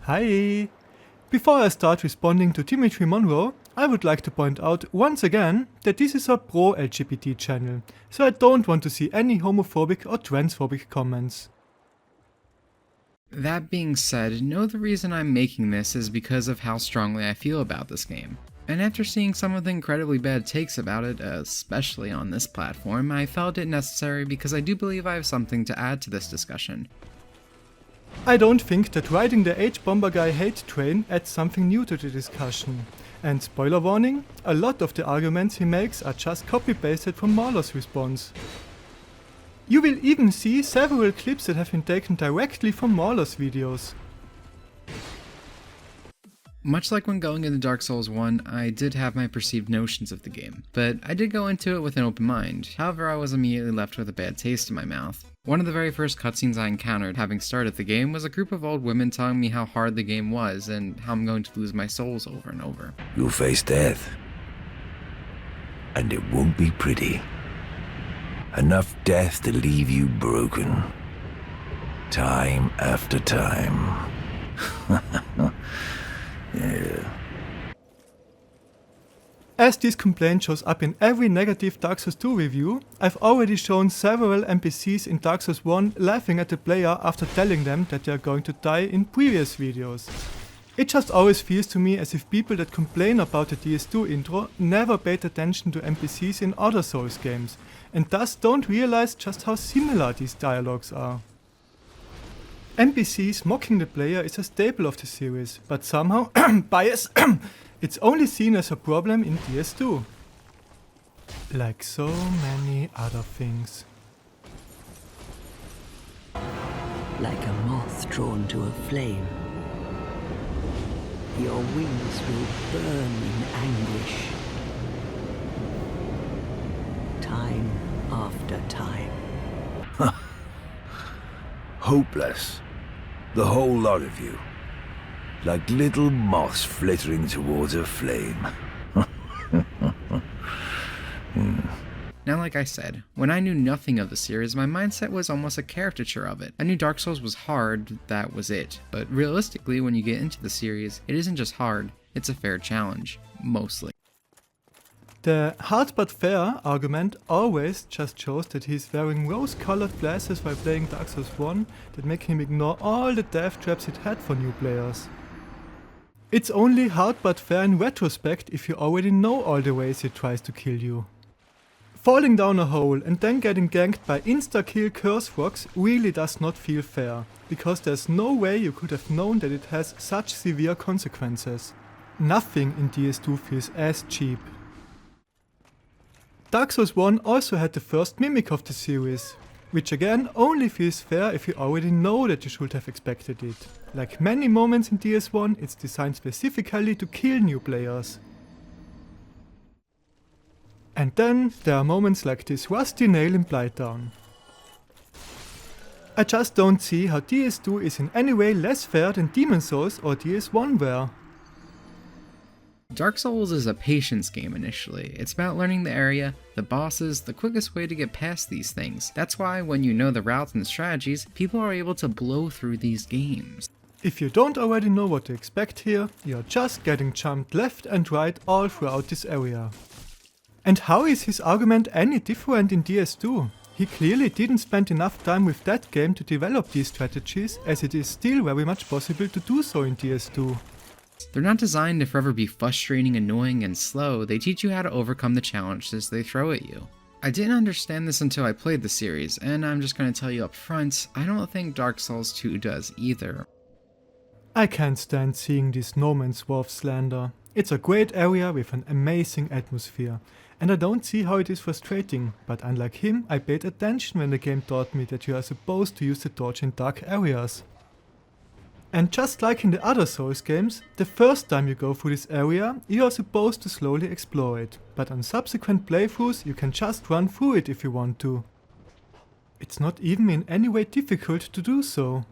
Hi! Before I start responding to Dimitri Monroe, I would like to point out once again that this is a pro-LGBT channel, so I don't want to see any homophobic or transphobic comments. That being said, know the reason I'm making this is because of how strongly I feel about this game. And after seeing some of the incredibly bad takes about it, especially on this platform, I felt it necessary because I do believe I have something to add to this discussion. I don't think that riding the H-Bomber guy hate train adds something new to the discussion. And spoiler warning, a lot of the arguments he makes are just copy-pasted from Marler's response. You will even see several clips that have been taken directly from Marler's videos. Much like when going into Dark Souls 1, I did have my perceived notions of the game, but I did go into it with an open mind. However, I was immediately left with a bad taste in my mouth. One of the very first cutscenes I encountered having started the game was a group of old women telling me how hard the game was and how I'm going to lose my souls over and over. You'll face death. And it won't be pretty. Enough death to leave you broken. Time after time. Yeah. As this complaint shows up in every negative Dark Souls 2 review, I've already shown several NPCs in Dark Souls 1 laughing at the player after telling them that they are going to die in previous videos. It just always feels to me as if people that complain about the DS2 intro never paid attention to NPCs in other Souls games, and thus don't realize just how similar these dialogues are. NPCs mocking the player is a staple of the series, but somehow, bias, it's only seen as a problem in DS2. Like so many other things. Like a moth drawn to a flame, your wings will burn in anguish. Time after time. Hopeless. The whole lot of you. Like little moths flittering towards a flame. Now, like I said, when I knew nothing of the series, my mindset was almost a caricature of it. I knew Dark Souls was hard, that was it. But realistically, when you get into the series, it isn't just hard, it's a fair challenge. Mostly. The hard but fair argument always just shows that he's wearing rose-colored glasses while playing Dark Souls 1 that make him ignore all the death traps it had for new players. It's only hard but fair in retrospect if you already know all the ways it tries to kill you. Falling down a hole and then getting ganked by insta-kill curse rocks really does not feel fair, because there's no way you could have known that it has such severe consequences. Nothing in DS2 feels as cheap. Dark Souls 1 also had the first mimic of the series, which again only feels fair if you already know that you should have expected it. Like many moments in DS1, it's designed specifically to kill new players. And then there are moments like this rusty nail in Blighttown. I just don't see how DS2 is in any way less fair than Demon's Souls or DS1 were. Dark Souls is a patience game initially. It's about learning the area, the bosses, the quickest way to get past these things. That's why when you know the routes and strategies, people are able to blow through these games. If you don't already know what to expect here, you're just getting jumped left and right all throughout this area. And how is his argument any different in DS2? He clearly didn't spend enough time with that game to develop these strategies, as it is still very much possible to do so in DS2. They're not designed to forever be frustrating, annoying, and slow. They teach you how to overcome the challenges they throw at you. I didn't understand this until I played the series, and I'm just going to tell you up front, I don't think Dark Souls 2 does either. I can't stand seeing this No Man's Wharf slander. It's a great area with an amazing atmosphere, and I don't see how it is frustrating, but unlike him, I paid attention when the game taught me that you are supposed to use the torch in dark areas. And just like in the other Souls games, the first time you go through this area, you are supposed to slowly explore it, but on subsequent playthroughs you can just run through it if you want to. It's not even in any way difficult to do so.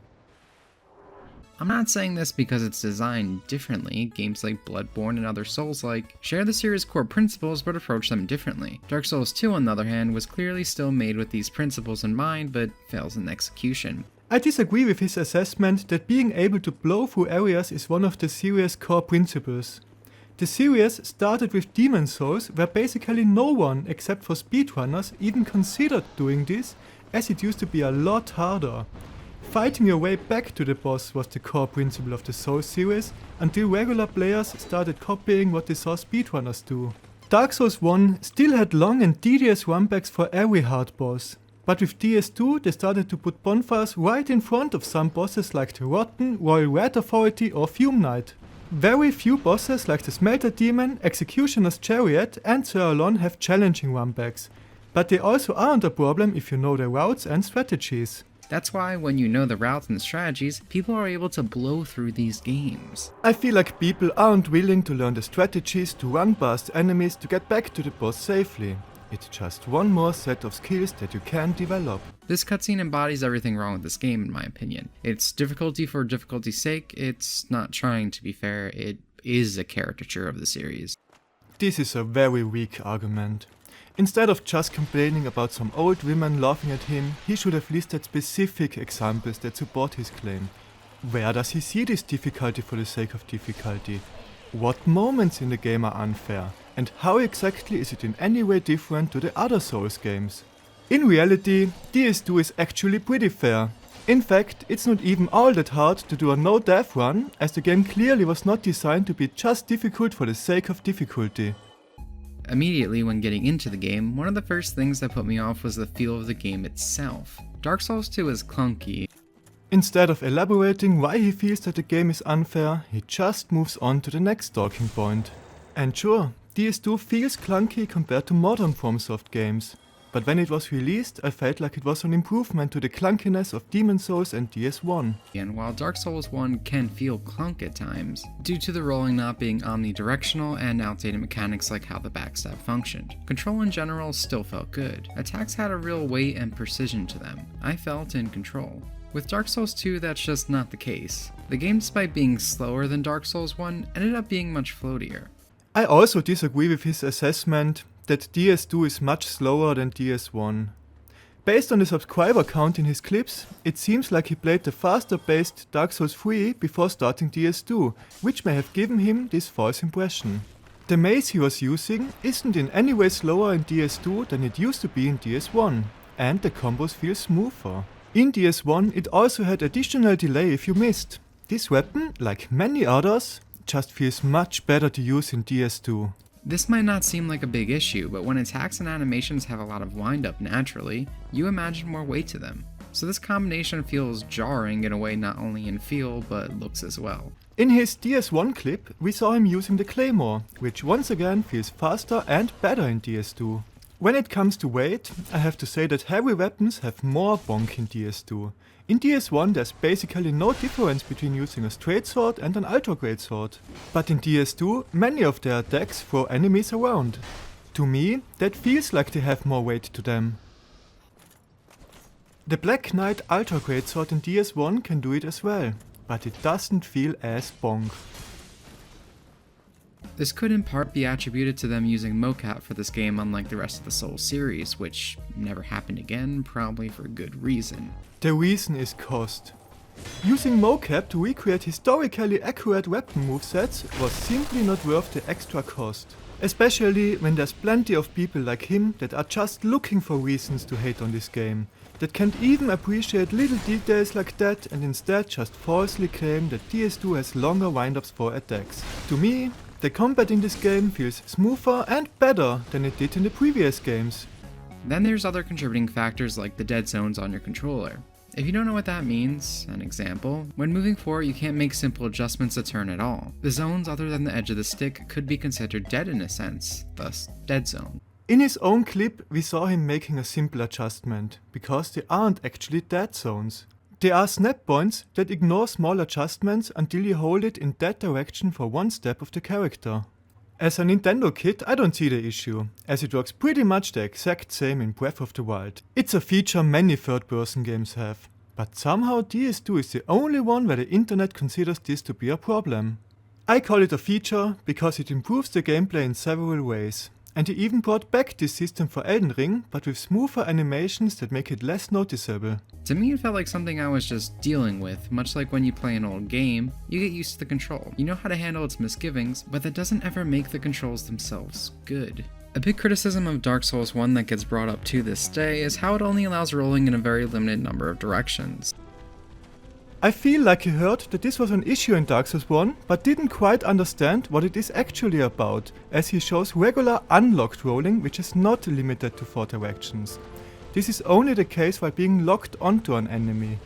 I'm not saying this because it's designed differently. Games like Bloodborne and other Souls-like share the series' core principles but approach them differently. Dark Souls 2, on the other hand, was clearly still made with these principles in mind but fails in execution. I disagree with his assessment that being able to blow through areas is one of the series' core principles. The series started with Demon Souls, where basically no one except for speedrunners even considered doing this, as it used to be a lot harder. Fighting your way back to the boss was the core principle of the Souls series, until regular players started copying what they saw speedrunners do. Dark Souls 1 still had long and tedious runbacks for every hard boss, but with DS2 they started to put bonfires right in front of some bosses like the Rotten, Royal Red Authority or Fume Knight. Very few bosses like the Smelter Demon, Executioner's Chariot and Sir Alon have challenging runbacks, but they also aren't a problem if you know their routes and strategies. That's why when you know the routes and strategies, people are able to blow through these games. I feel like people aren't willing to learn the strategies to run past enemies to get back to the boss safely. It's just one more set of skills that you can develop. This cutscene embodies everything wrong with this game in my opinion. It's difficulty for difficulty's sake, it's not trying to be fair, it is a caricature of the series. This is a very weak argument. Instead of just complaining about some old women laughing at him, he should have listed specific examples that support his claim. Where does he see this difficulty for the sake of difficulty? What moments in the game are unfair? And how exactly is it in any way different to the other Souls games? In reality, DS2 is actually pretty fair. In fact, it's not even all that hard to do a no-death run, as the game clearly was not designed to be just difficult for the sake of difficulty. Immediately when getting into the game, one of the first things that put me off was the feel of the game itself. Dark Souls 2 is clunky. Instead of elaborating why he feels that the game is unfair, he just moves on to the next talking point. And sure, DS2 feels clunky compared to modern FromSoft games, but when it was released I felt like it was an improvement to the clunkiness of Demon Souls and DS1. And while Dark Souls 1 can feel clunk at times, due to the rolling not being omnidirectional and outdated mechanics like how the backstab functioned, control in general still felt good. Attacks had a real weight and precision to them. I felt in control. With Dark Souls 2 that's just not the case. The game, despite being slower than Dark Souls 1, ended up being much floatier. I also disagree with his assessment that DS2 is much slower than DS1. Based on the subscriber count in his clips, it seems like he played the faster paced Dark Souls 3 before starting DS2, which may have given him this false impression. The maze he was using isn't in any way slower in DS2 than it used to be in DS1, and the combos feel smoother. In DS1 it also had additional delay if you missed. This weapon, like many others, just feels much better to use in DS2. This might not seem like a big issue, but when attacks and animations have a lot of wind-up naturally, you imagine more weight to them. So this combination feels jarring in a way not only in feel, but looks as well. In his DS1 clip, we saw him using the Claymore, which once again feels faster and better in DS2. When it comes to weight, I have to say that heavy weapons have more bonk in DS2. In DS1 there's basically no difference between using a straight sword and an ultra great sword. But in DS2 many of their attacks throw enemies around. To me that feels like they have more weight to them. The Black Knight ultra great sword in DS1 can do it as well, but it doesn't feel as bonk. This could in part be attributed to them using mocap for this game unlike the rest of the Souls series, which never happened again, probably for good reason. The reason is cost. Using mocap to recreate historically accurate weapon movesets was simply not worth the extra cost. Especially when there's plenty of people like him that are just looking for reasons to hate on this game, that can't even appreciate little details like that and instead just falsely claim that DS2 has longer windups for attacks. To me, the combat in this game feels smoother and better than it did in the previous games. Then there's other contributing factors like the dead zones on your controller. If you don't know what that means, an example, when moving forward you can't make simple adjustments to turn at all. The zones other than the edge of the stick could be considered dead in a sense, thus dead zone. In his own clip we saw him making a simple adjustment, because they aren't actually dead zones. They are snap points that ignore small adjustments until you hold it in that direction for one step of the character. As a Nintendo kid I don't see the issue, as it works pretty much the exact same in Breath of the Wild. It's a feature many third-person games have, but somehow DS2 is the only one where the internet considers this to be a problem. I call it a feature because it improves the gameplay in several ways. And he even brought back this system for Elden Ring, but with smoother animations that make it less noticeable. To me, it felt like something I was just dealing with, much like when you play an old game, you get used to the control. You know how to handle its misgivings, but that doesn't ever make the controls themselves good. A big criticism of Dark Souls 1 that gets brought up to this day is how it only allows rolling in a very limited number of directions. I feel like he heard that this was an issue in Dark Souls 1, but didn't quite understand what it is actually about, as he shows regular unlocked rolling which is not limited to 4 directions. This is only the case while being locked onto an enemy.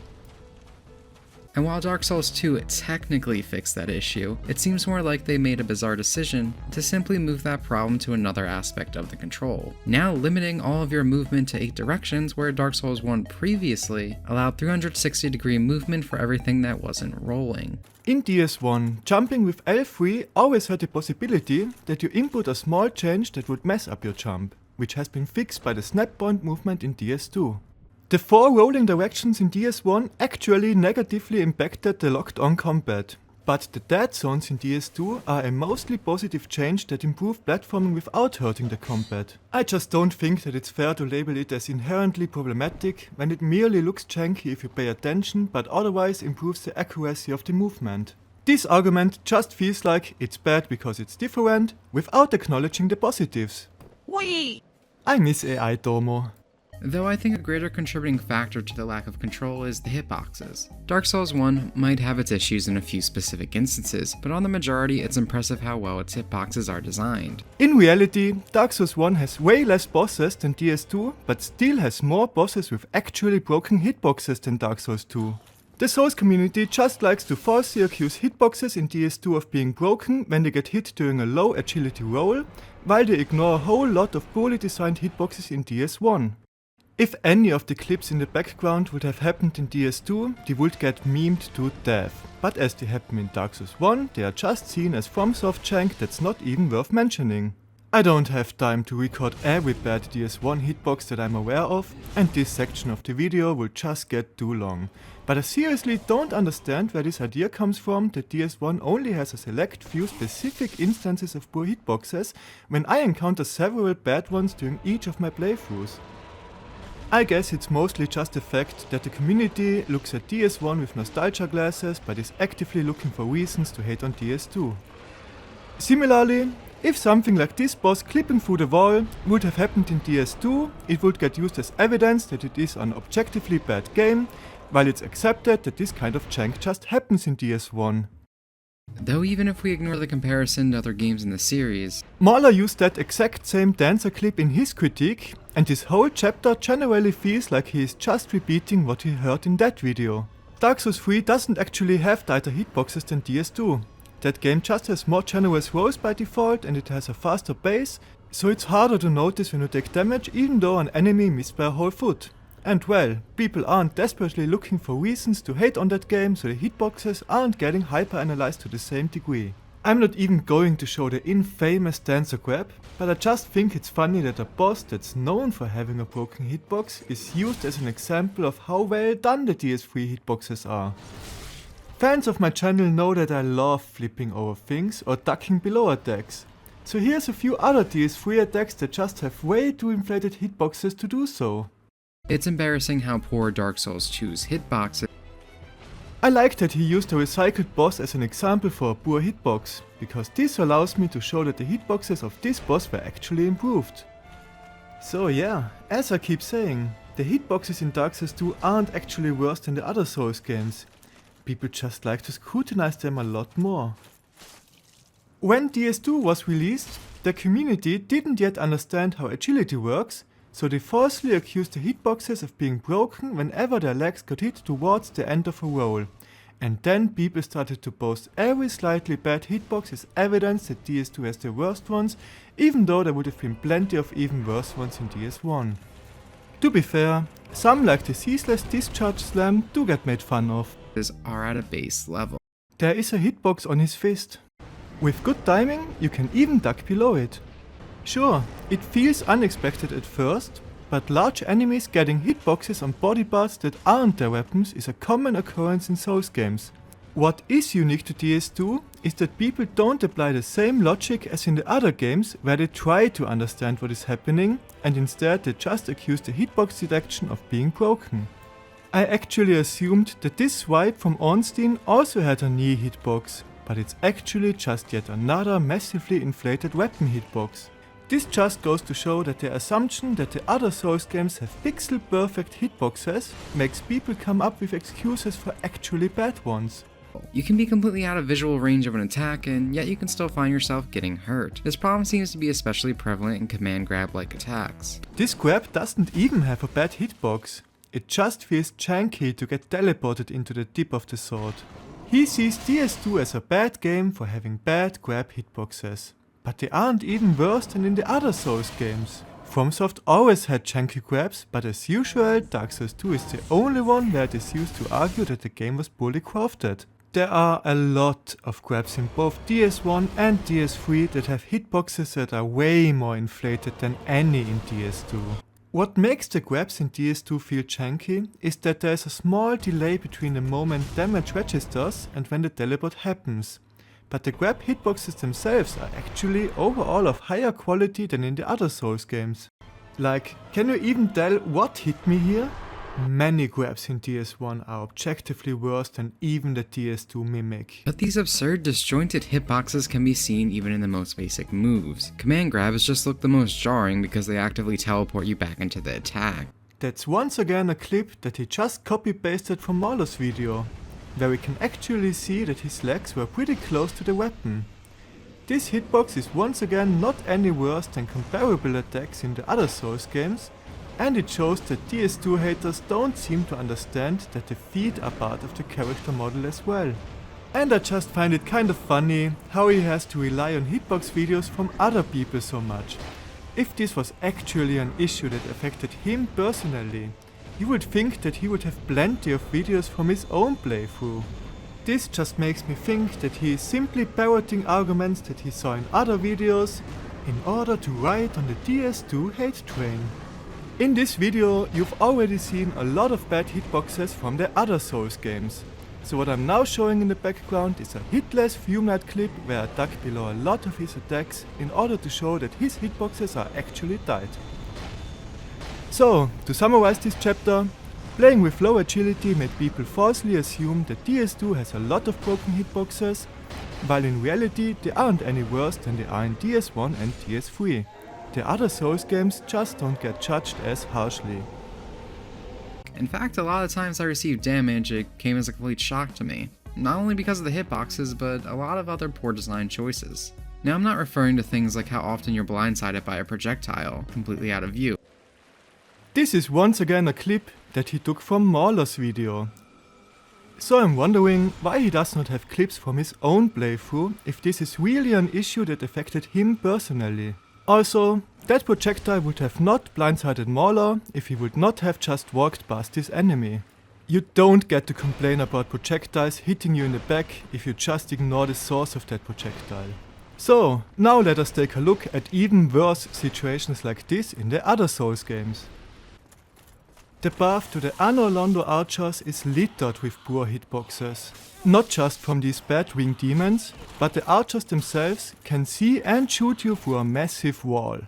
And while Dark Souls 2 technically fixed that issue, it seems more like they made a bizarre decision to simply move that problem to another aspect of the control, now limiting all of your movement to 8 directions where Dark Souls 1 previously allowed 360-degree movement for everything that wasn't rolling. In DS1, jumping with L3 always had the possibility that you input a small change that would mess up your jump, which has been fixed by the snap point movement in DS2. The 4 rolling directions in DS1 actually negatively impacted the locked-on combat, but the dead zones in DS2 are a mostly positive change that improved platforming without hurting the combat. I just don't think that it's fair to label it as inherently problematic when it merely looks janky if you pay attention, but otherwise improves the accuracy of the movement. This argument just feels like it's bad because it's different, without acknowledging the positives. Whee! I miss AI Domo. Though I think a greater contributing factor to the lack of control is the hitboxes. Dark Souls 1 might have its issues in a few specific instances, but on the majority it's impressive how well its hitboxes are designed. In reality, Dark Souls 1 has way less bosses than DS2, but still has more bosses with actually broken hitboxes than Dark Souls 2. The Souls community just likes to falsely accuse hitboxes in DS2 of being broken when they get hit during a low agility roll, while they ignore a whole lot of poorly designed hitboxes in DS1. If any of the clips in the background would have happened in DS2, they would get memed to death. But as they happen in Dark Souls 1, they are just seen as FromSoft jank that's not even worth mentioning. I don't have time to record every bad DS1 hitbox that I'm aware of, and this section of the video will just get too long. But I seriously don't understand where this idea comes from that DS1 only has a select few specific instances of poor hitboxes, when I encounter several bad ones during each of my playthroughs. I guess it's mostly just the fact that the community looks at DS1 with nostalgia glasses but is actively looking for reasons to hate on DS2. Similarly, if something like this boss clipping through the wall would have happened in DS2, it would get used as evidence that it is an objectively bad game, while it's accepted that this kind of jank just happens in DS1. Though even if we ignore the comparison to other games in the series, Mahler used that exact same dancer clip in his critique, and this whole chapter generally feels like he is just repeating what he heard in that video. Dark Souls 3 doesn't actually have tighter hitboxes than DS2. That game just has more generous rolls by default and it has a faster pace, so it's harder to notice when you take damage even though an enemy missed by a whole foot. And well, people aren't desperately looking for reasons to hate on that game, so the hitboxes aren't getting hyper-analyzed to the same degree. I'm not even going to show the infamous dancer grab, but I just think it's funny that a boss that's known for having a broken hitbox is used as an example of how well done the DS3 hitboxes are. Fans of my channel know that I love flipping over things or ducking below attacks. So here's a few other DS3 attacks that just have way too inflated hitboxes to do so. it's embarrassing how poor Dark Souls 2's hitboxes. I like that he used a recycled boss as an example for a poor hitbox, because this allows me to show that the hitboxes of this boss were actually improved. So yeah, as I keep saying, the hitboxes in Dark Souls 2 aren't actually worse than the other Souls games. People just like to scrutinize them a lot more. When DS2 was released, the community didn't yet understand how agility works, so they falsely accused the hitboxes of being broken whenever their legs got hit towards the end of a roll. And then people started to post every slightly bad hitbox as evidence that DS2 has the worst ones, even though there would have been plenty of even worse ones in DS1. To be fair, some like the ceaseless discharge slam do get made fun of. Are at a base level. There is a hitbox on his fist. With good timing, you can even duck below it. Sure, it feels unexpected at first, but large enemies getting hitboxes on body parts that aren't their weapons is a common occurrence in Souls games. What is unique to DS2 is that people don't apply the same logic as in the other games where they try to understand what is happening and instead they just accuse the hitbox detection of being broken. I actually assumed that this swipe from Ornstein also had a knee hitbox, but it's actually just yet another massively inflated weapon hitbox. This just goes to show that the assumption that the other Souls games have pixel perfect hitboxes makes people come up with excuses for actually bad ones. You can be completely out of visual range of an attack, and yet you can still find yourself getting hurt. This problem seems to be especially prevalent in command grab-like attacks. This grab doesn't even have a bad hitbox. It just feels janky to get teleported into the tip of the sword. He sees DS2 as a bad game for having bad grab hitboxes. But they aren't even worse than in the other Souls games. FromSoft always had janky grabs, but as usual, Dark Souls 2 is the only one where it is used to argue that the game was poorly crafted. There are a lot of grabs in both DS1 and DS3 that have hitboxes that are way more inflated than any in DS2. What makes the grabs in DS2 feel janky is that there is a small delay between the moment damage registers and when the teleport happens. But the grab hitboxes themselves are actually overall of higher quality than in the other Souls games. Like, can you even tell what hit me here? Many grabs in DS1 are objectively worse than even the DS2 mimic. But these absurd disjointed hitboxes can be seen even in the most basic moves. Command grabs just look the most jarring because they actively teleport you back into the attack. That's once again a clip that he just copy-pasted from Mauler's video, where we can actually see that his legs were pretty close to the weapon. This hitbox is once again not any worse than comparable attacks in the other Souls games, and it shows that DS2 haters don't seem to understand that the feet are part of the character model as well. And I just find it kind of funny how he has to rely on hitbox videos from other people so much. If this was actually an issue that affected him personally, you would think that he would have plenty of videos from his own playthrough. This just makes me think that he is simply parroting arguments that he saw in other videos in order to ride on the DS2 hate train. In this video you've already seen a lot of bad hitboxes from the other Souls games. So what I'm now showing in the background is a hitless Viewmat clip where I dug below a lot of his attacks in order to show that his hitboxes are actually tight. So, to summarize this chapter, playing with low agility made people falsely assume that DS2 has a lot of broken hitboxes, while in reality they aren't any worse than they are in DS1 and DS3. The other Souls games just don't get judged as harshly. In fact, a lot of times I received damage, it came as a complete shock to me. Not only because of the hitboxes, but a lot of other poor design choices. Now I'm not referring to things like how often you're blindsided by a projectile, completely out of view. This is once again a clip that he took from Mauler's video. So I'm wondering why he does not have clips from his own playthrough if this is really an issue that affected him personally. Also, that projectile would have not blindsided Mauler if he would not have just walked past this enemy. You don't get to complain about projectiles hitting you in the back if you just ignore the source of that projectile. So, now let us take a look at even worse situations like this in the other Souls games. The path to the Anor Londo archers is littered with poor hitboxes. Not just from these bad winged demons, but the archers themselves can see and shoot you through a massive wall.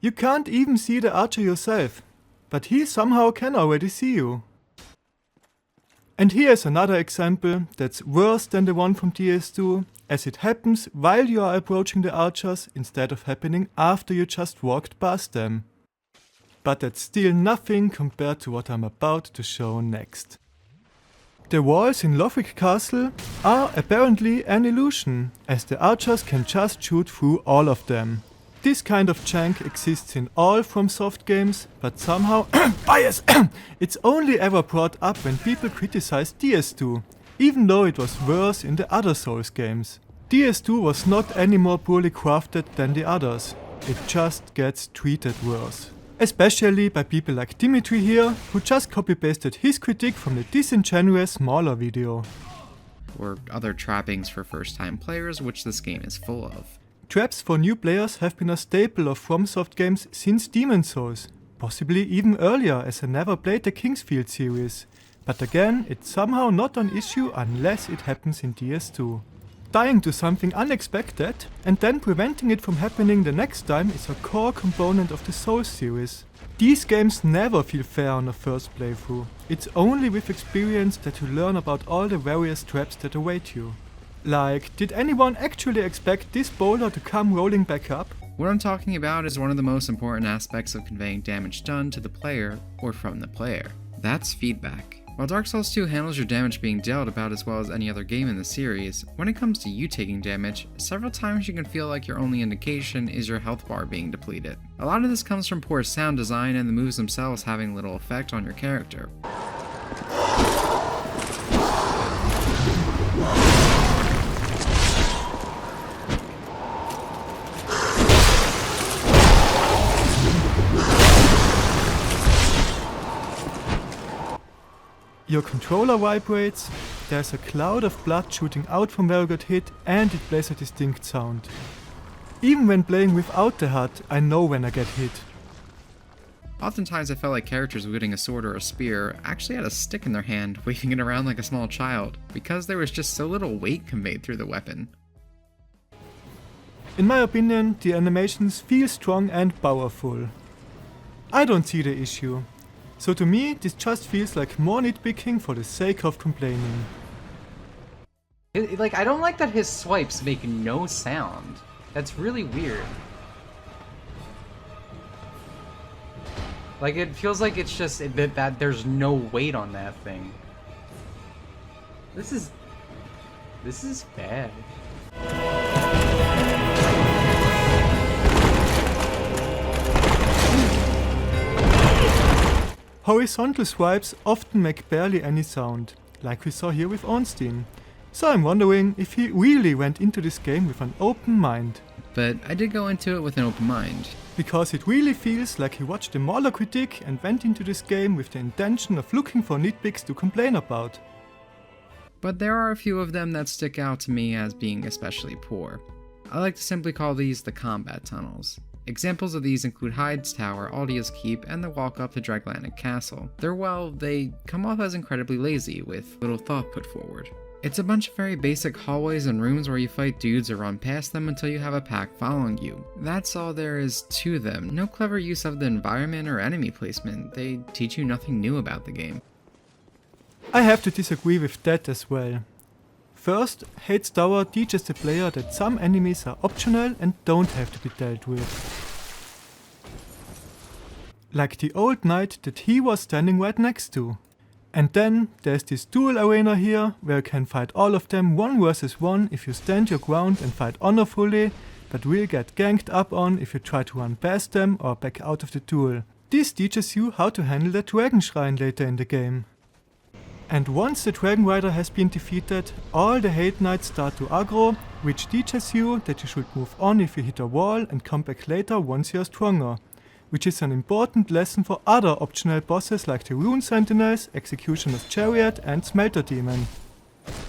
You can't even see the archer yourself, but he somehow can already see you. And here's another example that's worse than the one from DS2, as it happens while you are approaching the archers instead of happening after you just walked past them. But that's still nothing compared to what I'm about to show next. The walls in Lothric Castle are apparently an illusion, as the archers can just shoot through all of them. This kind of jank exists in all FromSoft games, but somehow bias! It's only ever brought up when people criticize DS2, even though it was worse in the other Souls games. DS2 was not any more poorly crafted than the others, it just gets treated worse. Especially by people like Dimitri here, who just copy-pasted his critique from the disingenuous Mauler video. Or other trappings for first-time players, which this game is full of. Traps for new players have been a staple of FromSoft games since Demon's Souls, possibly even earlier as I never played the Kingsfield series, But again, it's somehow not an issue unless it happens in DS2. Dying to something unexpected and then preventing it from happening the next time is a core component of the Souls series. These games never feel fair on a first playthrough. It's only with experience that you learn about all the various traps that await you. Like, did anyone actually expect this boulder to come rolling back up? What I'm talking about is one of the most important aspects of conveying damage done to the player or from the player. That's feedback. While Dark Souls 2 handles your damage being dealt about as well as any other game in the series, when it comes to you taking damage, several times you can feel like your only indication is your health bar being depleted. A lot of this comes from poor sound design and the moves themselves having little effect on your character. Your controller vibrates, there's a cloud of blood shooting out from where you got hit, and it plays a distinct sound. Even when playing without the HUD, I know when I get hit. Oftentimes I felt like characters wielding a sword or a spear actually had a stick in their hand, waving it around like a small child, because there was just so little weight conveyed through the weapon. In my opinion, the animations feel strong and powerful. I don't see the issue. So to me, this just feels like more nitpicking for the sake of complaining. I don't like that his swipes make no sound. That's really weird. Like, it feels like it's just that there's no weight on that thing. This is bad. Horizontal swipes often make barely any sound, like we saw here with Ornstein. So I'm wondering if he really went into this game with an open mind. But I did go into it with an open mind. Because it really feels like he watched the Mauler critique and went into this game with the intention of looking for nitpicks to complain about. But there are a few of them that stick out to me as being especially poor. I like to simply call these the combat tunnels. Examples of these include Hyde's Tower, Aldia's Keep, and the walk up to Draglantic Castle. They come off as incredibly lazy, with little thought put forward. It's a bunch of very basic hallways and rooms where you fight dudes or run past them until you have a pack following you. That's all there is to them. No clever use of the environment or enemy placement. They teach you nothing new about the game. I have to disagree with that as well. First, Hade's Tower teaches the player that some enemies are optional and don't have to be dealt with. Like the old knight that he was standing right next to. And then there's this duel arena here, where you can fight all of them 1 versus 1 if you stand your ground and fight honorfully, but will get ganked up on if you try to run past them or back out of the duel. This teaches you how to handle the Dragon Shrine later in the game. And once the Dragon Rider has been defeated, all the Hate Knights start to aggro, which teaches you that you should move on if you hit a wall and come back later once you are stronger, which is an important lesson for other optional bosses like the Rune Sentinels, Executioner's Chariot and Smelter Demon.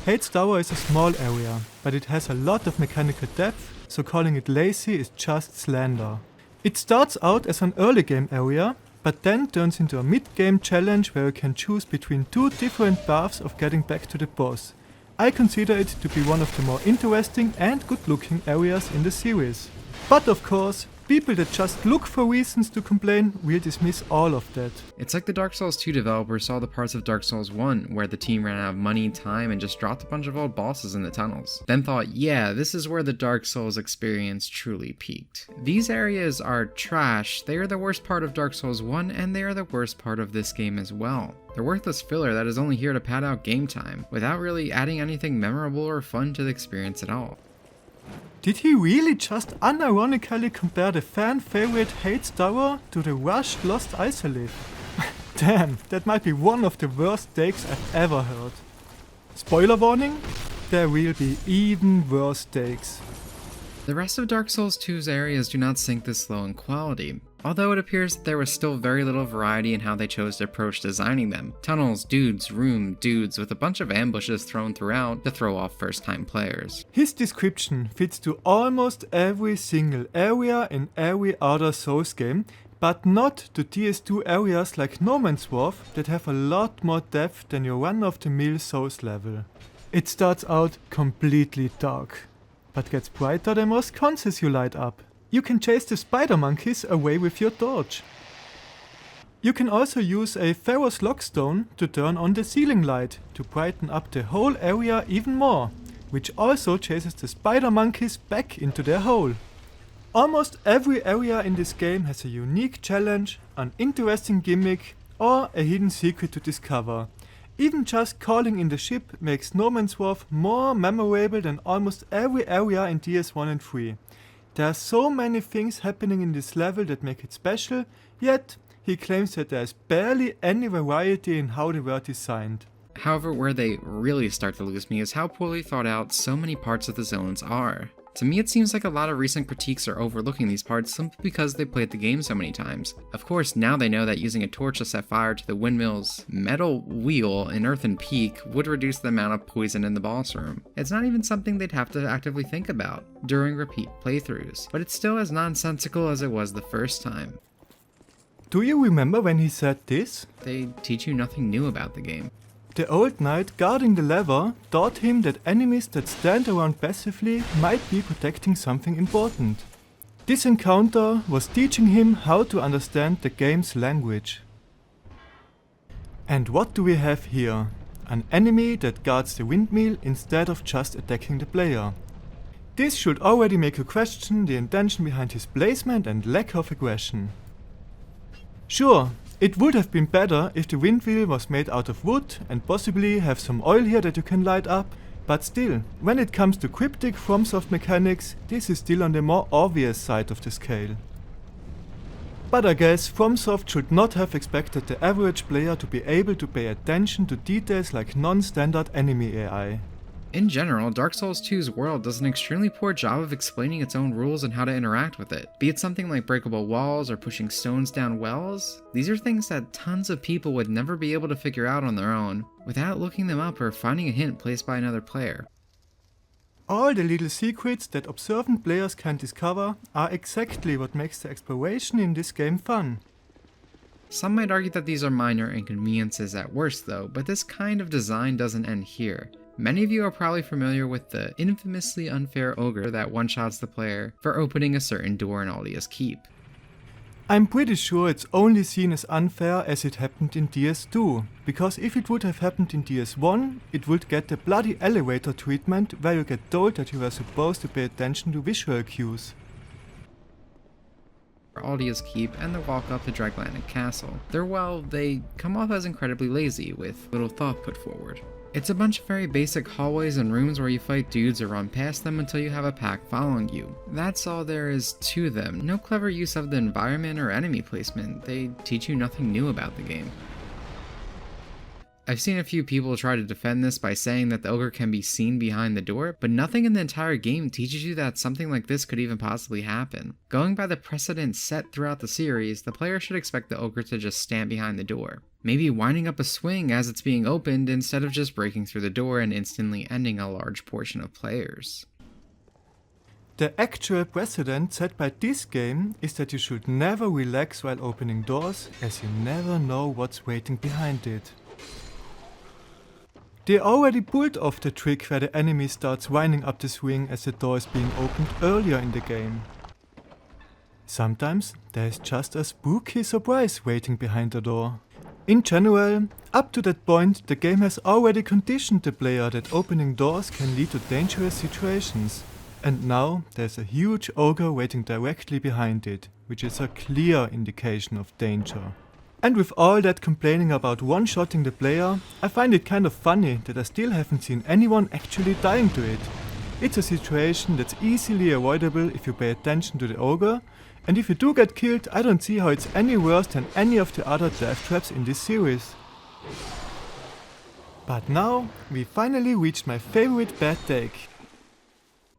Hade's Tower is a small area, but it has a lot of mechanical depth, so calling it lazy is just slander. It starts out as an early game area, but then turns into a mid-game challenge where you can choose between 2 different paths of getting back to the boss. I consider it to be one of the more interesting and good-looking areas in the series. But of course, people that just look for reasons to complain will dismiss all of that. It's like the Dark Souls 2 developers saw the parts of Dark Souls 1 where the team ran out of money, time, and just dropped a bunch of old bosses in the tunnels. Then thought, yeah, this is where the Dark Souls experience truly peaked. These areas are trash. They are the worst part of Dark Souls 1, and they are the worst part of this game as well. They're worthless filler that is only here to pad out game time, without really adding anything memorable or fun to the experience at all. Did he really just unironically compare the fan-favorite Hade's Tower to the rushed Lost Isolate? Damn, that might be one of the worst takes I've ever heard. Spoiler warning, there will be even worse takes. The rest of Dark Souls 2's areas do not sink this low in quality, although it appears that there was still very little variety in how they chose to approach designing them. Tunnels, dudes, dudes, with a bunch of ambushes thrown throughout to throw off first-time players. His description fits to almost every single area in every other Souls game, But not to DS2 areas like No Man's Wharf that have a lot more depth than your run-of-the-mill Souls level. It starts out completely dark, but gets brighter the more sconces you light up. You can chase the spider monkeys away with your torch. You can also use a ferrous lockstone to turn on the ceiling light to brighten up the whole area even more, which also chases the spider monkeys back into their hole. Almost every area in this game has a unique challenge, an interesting gimmick, or a hidden secret to discover. Even just calling in the ship makes No Man's Wharf more memorable than almost every area in DS1 and 3. There are so many things happening in this level that make it special, yet he claims that there is barely any variety in how they were designed. However, where they really start to lose me is how poorly thought out so many parts of the zones are. To me, it seems like a lot of recent critiques are overlooking these parts simply because they played the game so many times. Of course, now they know that using a torch to set fire to the windmill's metal wheel in Earthen Peak would reduce the amount of poison in the boss room. It's not even something they'd have to actively think about during repeat playthroughs, but it's still as nonsensical as it was the first time. Do you remember when he said this? They teach you nothing new about the game. The old knight guarding the lever taught him that enemies that stand around passively might be protecting something important. This encounter was teaching him how to understand the game's language. And what do we have here? An enemy that guards the windmill instead of just attacking the player. This should already make you question the intention behind his placement and lack of aggression. Sure, it would have been better if the windmill was made out of wood and possibly have some oil here that you can light up, but still, when it comes to cryptic FromSoft mechanics, this is still on the more obvious side of the scale. But I guess FromSoft should not have expected the average player to be able to pay attention to details like non-standard enemy AI. In general, Dark Souls 2's world does an extremely poor job of explaining its own rules and how to interact with it. Be it something like breakable walls or pushing stones down wells, these are things that tons of people would never be able to figure out on their own, without looking them up or finding a hint placed by another player. All the little secrets that observant players can discover are exactly what makes the exploration in this game fun. Some might argue that these are minor inconveniences at worst though, but this kind of design doesn't end here. Many of you are probably familiar with the infamously unfair ogre that one-shots the player for opening a certain door in Aldia's Keep. I'm pretty sure it's only seen as unfair as it happened in DS2, because if it would have happened in DS1, it would get the bloody elevator treatment where you get told that you were supposed to pay attention to visual cues. Aldia's Keep and the walk up to Draglantic Castle. They come off as incredibly lazy, with little thought put forward. It's a bunch of very basic hallways and rooms where you fight dudes or run past them until you have a pack following you. That's all there is to them. No clever use of the environment or enemy placement. They teach you nothing new about the game. I've seen a few people try to defend this by saying that the ogre can be seen behind the door, but nothing in the entire game teaches you that something like this could even possibly happen. Going by the precedent set throughout the series, the player should expect the ogre to just stand behind the door. Maybe winding up a swing as it's being opened instead of just breaking through the door and instantly ending a large portion of players. The actual precedent set by this game is that you should never relax while opening doors, as you never know what's waiting behind it. They already pulled off the trick where the enemy starts winding up the swing as the door is being opened earlier in the game. Sometimes there is just a spooky surprise waiting behind the door. In general, up to that point the game has already conditioned the player that opening doors can lead to dangerous situations. And now there's a huge ogre waiting directly behind it, which is a clear indication of danger. And with all that complaining about one-shotting the player, I find it kind of funny that I still haven't seen anyone actually dying to it. It's a situation that's easily avoidable if you pay attention to the ogre, and if you do get killed, I don't see how it's any worse than any of the other death traps in this series. But now, we finally reached my favorite bad take.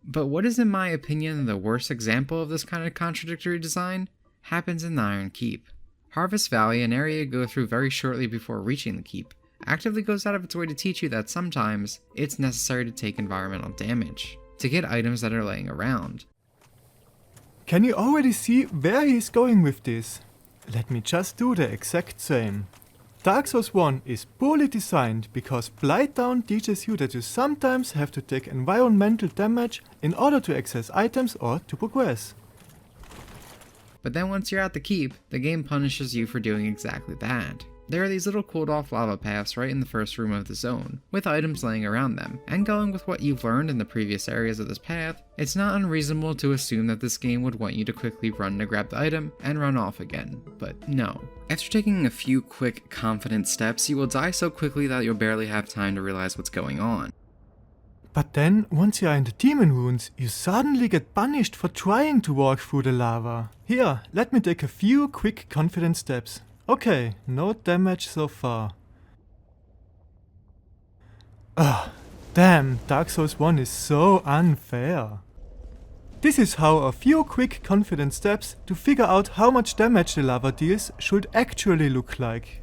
But what is in my opinion the worst example of this kind of contradictory design happens in the Iron Keep. Harvest Valley, an area you go through very shortly before reaching the keep, actively goes out of its way to teach you that sometimes it's necessary to take environmental damage to get items that are laying around. Can you already see where he's going with this? Let me just do the exact same. Dark Souls 1 is poorly designed because Blightdown teaches you that you sometimes have to take environmental damage in order to access items or to progress. But then once you're at the keep, the game punishes you for doing exactly that. There are these little cooled off lava paths right in the first room of the zone, with items laying around them, and going with what you've learned in the previous areas of this path, it's not unreasonable to assume that this game would want you to quickly run to grab the item and run off again, but no. After taking a few quick, confident steps, you will die so quickly that you'll barely have time to realize what's going on. But then, once you are in the demon ruins, you suddenly get punished for trying to walk through the lava. Here, let me take a few quick confident steps. Okay, no damage so far. Damn, Dark Souls 1 is so unfair. This is how a few quick confident steps to figure out how much damage the lava deals should actually look like.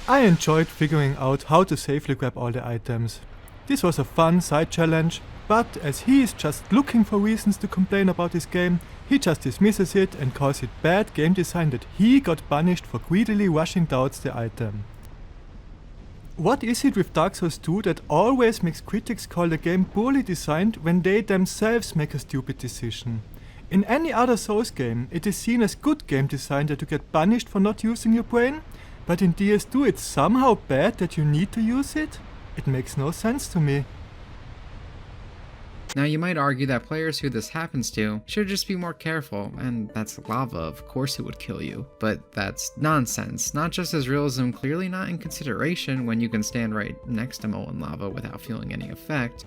I enjoyed figuring out how to safely grab all the items. This was a fun side challenge, but as he is just looking for reasons to complain about this game, he just dismisses it and calls it bad game design that he got punished for greedily rushing towards the item. What is it with Dark Souls 2 that always makes critics call the game poorly designed when they themselves make a stupid decision? In any other Souls game, it is seen as good game design that you get punished for not using your brain, but in DS2 it's somehow bad that you need to use it? It makes no sense to me. Now you might argue that players who this happens to should just be more careful, and that's lava, of course it would kill you. But that's nonsense, not just as realism clearly not in consideration when you can stand right next to molten lava without feeling any effect.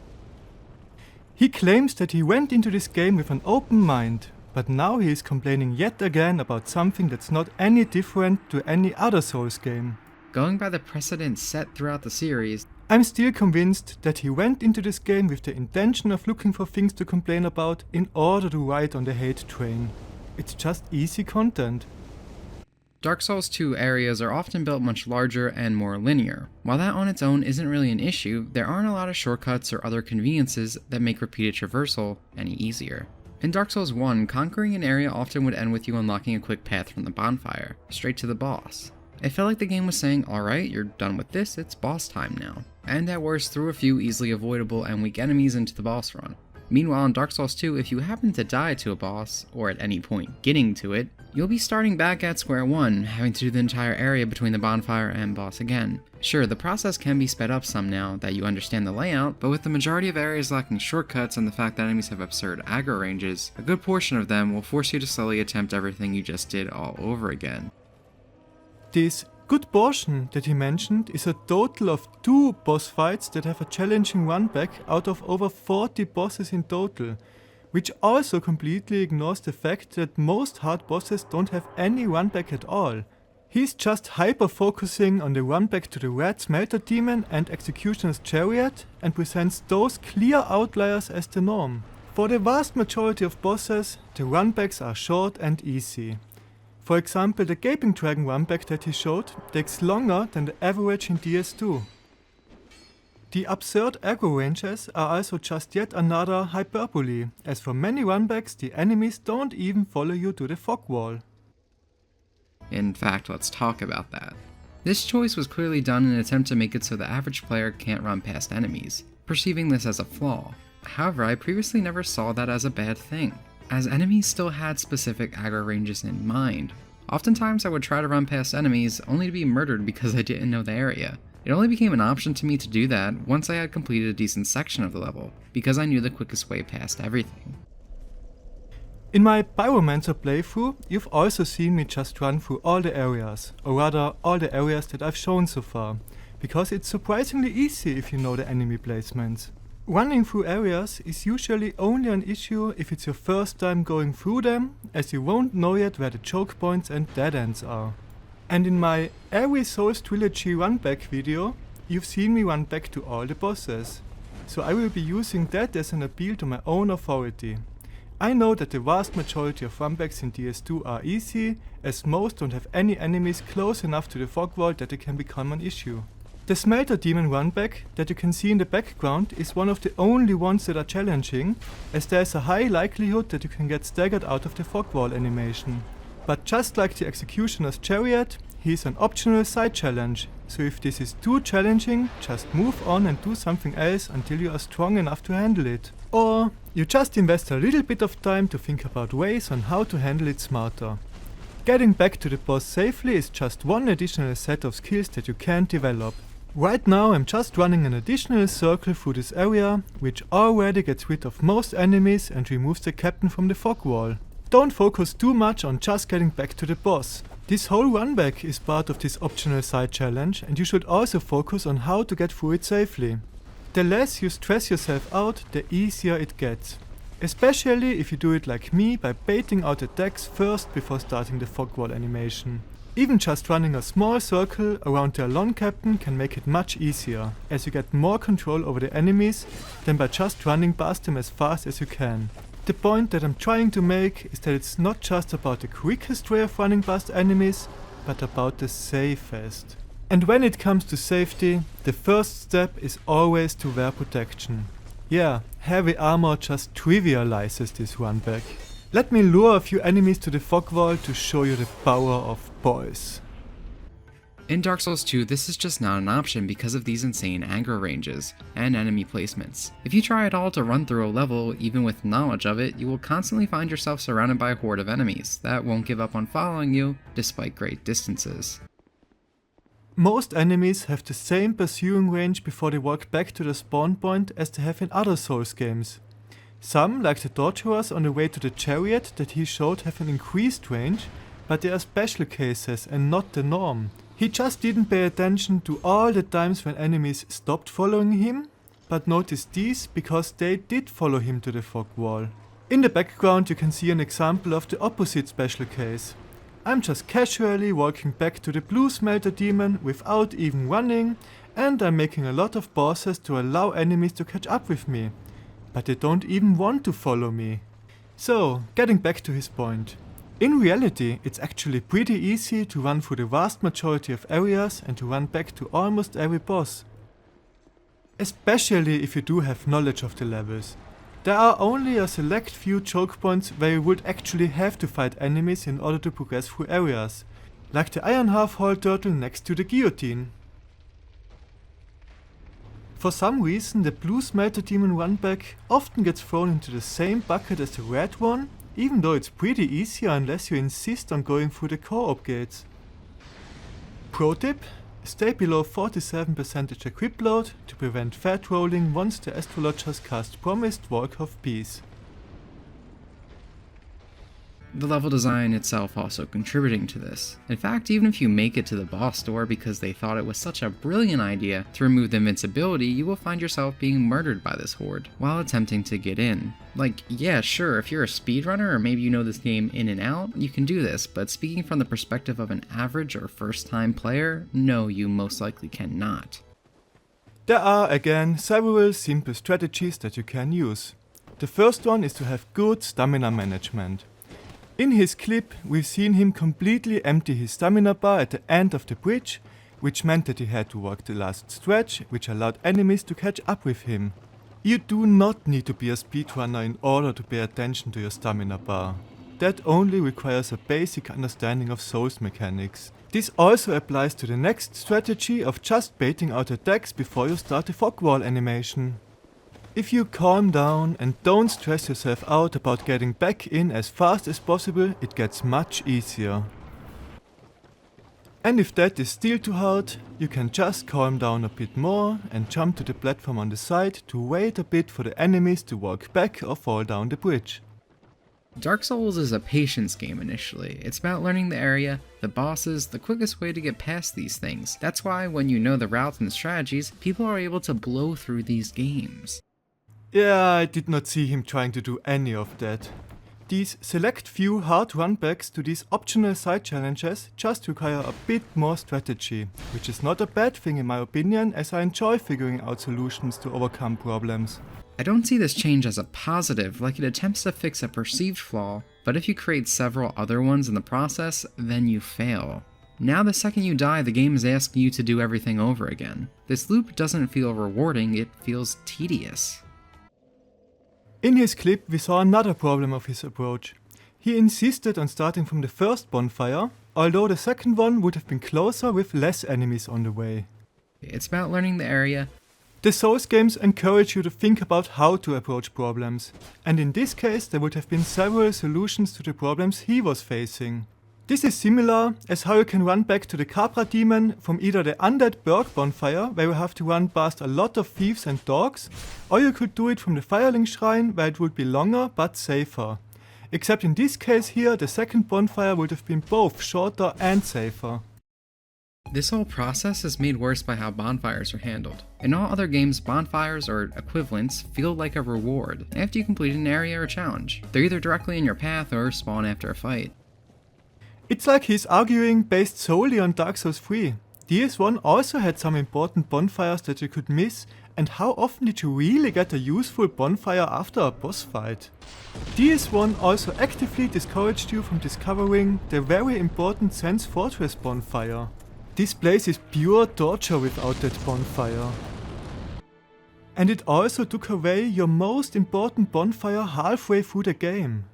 He claims that he went into this game with an open mind, but now he is complaining yet again about something that's not any different to any other Souls game. Going by the precedent set throughout the series, I'm still convinced that he went into this game with the intention of looking for things to complain about in order to ride on the hate train. It's just easy content. Dark Souls 2 areas are often built much larger and more linear. While that on its own isn't really an issue, there aren't a lot of shortcuts or other conveniences that make repeated traversal any easier. In Dark Souls 1, conquering an area often would end with you unlocking a quick path from the bonfire, straight to the boss. It felt like the game was saying, alright, you're done with this, it's boss time now. And at worst threw a few easily avoidable and weak enemies into the boss run. Meanwhile in Dark Souls 2, if you happen to die to a boss, or at any point getting to it, you'll be starting back at square one, having to do the entire area between the bonfire and boss again. Sure, the process can be sped up some now that you understand the layout, but with the majority of areas lacking shortcuts and the fact that enemies have absurd aggro ranges, a good portion of them will force you to slowly attempt everything you just did all over again. This good portion that he mentioned is a total of 2 boss fights that have a challenging runback out of over 40 bosses in total, which also completely ignores the fact that most hard bosses don't have any runback at all. He's just hyper-focusing on the runback to the Red Smelter Demon and Executioner's Chariot and presents those clear outliers as the norm. For the vast majority of bosses, the runbacks are short and easy. For example, the Gaping Dragon runback that he showed takes longer than the average in DS2. The absurd aggro ranges are also just yet another hyperbole, as for many runbacks the enemies don't even follow you to the fog wall. In fact, let's talk about that. This choice was clearly done in an attempt to make it so the average player can't run past enemies, perceiving this as a flaw. However, I previously never saw that as a bad thing, as enemies still had specific aggro ranges in mind. Oftentimes I would try to run past enemies only to be murdered because I didn't know the area. It only became an option to me to do that once I had completed a decent section of the level, because I knew the quickest way past everything. In my Pyromancer playthrough, you've also seen me just run through all the areas, or rather all the areas that I've shown so far, because it's surprisingly easy if you know the enemy placements. Running through areas is usually only an issue if it's your first time going through them, as you won't know yet where the choke points and dead ends are. And in my Every Souls Trilogy runback video, you've seen me run back to all the bosses. So I will be using that as an appeal to my own authority. I know that the vast majority of runbacks in DS2 are easy, as most don't have any enemies close enough to the fog wall that it can become an issue. The Smelter Demon runback that you can see in the background is one of the only ones that are challenging, as there is a high likelihood that you can get staggered out of the fog wall animation. But just like the Executioner's Chariot, he's an optional side challenge, so if this is too challenging, just move on and do something else until you are strong enough to handle it. Or you just invest a little bit of time to think about ways on how to handle it smarter. Getting back to the boss safely is just one additional set of skills that you can develop. Right now I'm just running an additional circle through this area, which already gets rid of most enemies and removes the captain from the fog wall. Don't focus too much on just getting back to the boss. This whole runback is part of this optional side challenge, and you should also focus on how to get through it safely. The less you stress yourself out, the easier it gets. Especially if you do it like me by baiting out attacks first before starting the fog wall animation. Even just running a small circle around the Alon captain can make it much easier, as you get more control over the enemies than by just running past them as fast as you can. The point that I'm trying to make is that it's not just about the quickest way of running past enemies, but about the safest. And when it comes to safety, the first step is always to wear protection. Yeah, heavy armor just trivializes this runback. Let me lure a few enemies to the fog wall to show you the power of boys. In Dark Souls 2, this is just not an option because of these insane aggro ranges and enemy placements. If you try at all to run through a level, even with knowledge of it, you will constantly find yourself surrounded by a horde of enemies that won't give up on following you despite great distances. Most enemies have the same pursuing range before they walk back to the spawn point as they have in other Souls games. Some, like the torturers on the way to the chariot that he showed, have an increased range, but they are special cases and not the norm. He just didn't pay attention to all the times when enemies stopped following him, but noticed these because they did follow him to the fog wall. In the background you can see an example of the opposite special case. I'm just casually walking back to the blue smelter demon without even running, and I'm making a lot of pauses to allow enemies to catch up with me. But they don't even want to follow me. So, getting back to his point. In reality, it's actually pretty easy to run through the vast majority of areas and to run back to almost every boss. Especially if you do have knowledge of the levels. There are only a select few choke points where you would actually have to fight enemies in order to progress through areas, like the Iron Half-Hole Turtle next to the guillotine. For some reason, the blue smelter demon runback often gets thrown into the same bucket as the red one, even though it's pretty easier unless you insist on going through the co-op gates. Pro tip: stay below 47% equip load to prevent fat rolling once the astrologers cast Promised Walk of Peace. The level design itself also contributing to this. In fact, even if you make it to the boss door because they thought it was such a brilliant idea to remove the invincibility, you will find yourself being murdered by this horde while attempting to get in. Like, yeah, sure, if you're a speedrunner or maybe you know this game in and out, you can do this, but speaking from the perspective of an average or first-time player, no, you most likely cannot. There are again several simple strategies that you can use. The first one is to have good stamina management. In his clip, we've seen him completely empty his stamina bar at the end of the bridge, which meant that he had to walk the last stretch, which allowed enemies to catch up with him. You do not need to be a speedrunner in order to pay attention to your stamina bar. That only requires a basic understanding of Souls mechanics. This also applies to the next strategy of just baiting out attacks before you start the fog wall animation. If you calm down and don't stress yourself out about getting back in as fast as possible, it gets much easier. And if that is still too hard, you can just calm down a bit more and jump to the platform on the side to wait a bit for the enemies to walk back or fall down the bridge. Dark Souls is a patience game initially. It's about learning the area, the bosses, the quickest way to get past these things. That's why when you know the routes and strategies, people are able to blow through these games. Yeah, I did not see him trying to do any of that. These select few hard runbacks to these optional side challenges just require a bit more strategy, which is not a bad thing in my opinion, as I enjoy figuring out solutions to overcome problems. I don't see this change as a positive, like it attempts to fix a perceived flaw, but if you create several other ones in the process, then you fail. Now the second you die, the game is asking you to do everything over again. This loop doesn't feel rewarding, it feels tedious. In his clip we saw another problem of his approach. He insisted on starting from the first bonfire, although the second one would have been closer with less enemies on the way. It's about learning the area. The Souls games encourage you to think about how to approach problems, and in this case there would have been several solutions to the problems he was facing. This is similar as how you can run back to the Capra Demon from either the Undead Berg bonfire, where you have to run past a lot of thieves and dogs, or you could do it from the Firelink Shrine, where it would be longer but safer. Except in this case here, the second bonfire would have been both shorter and safer. This whole process is made worse by how bonfires are handled. In all other games, bonfires or equivalents feel like a reward after you complete an area or challenge. They're either directly in your path or spawn after a fight. It's like he's arguing based solely on Dark Souls 3. DS1 also had some important bonfires that you could miss, and how often did you really get a useful bonfire after a boss fight? DS1 also actively discouraged you from discovering the very important Sense Fortress bonfire. This place is pure torture without that bonfire. And it also took away your most important bonfire halfway through the game.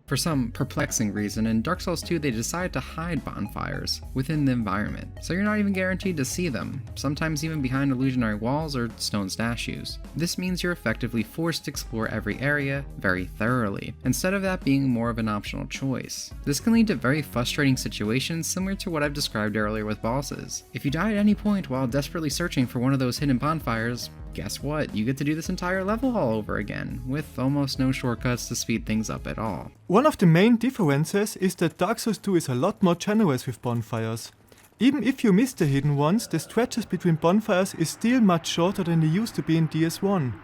For some perplexing reason, in Dark Souls 2 they decided to hide bonfires within the environment, so you're not even guaranteed to see them, sometimes even behind illusionary walls or stone statues. This means you're effectively forced to explore every area very thoroughly, instead of that being more of an optional choice. This can lead to very frustrating situations similar to what I've described earlier with bosses. If you die at any point while desperately searching for one of those hidden bonfires, guess what? You get to do this entire level all over again, with almost no shortcuts to speed things up at all. One of the main differences is that Dark Souls 2 is a lot more generous with bonfires. Even if you miss the hidden ones, the stretches between bonfires is still much shorter than they used to be in DS1.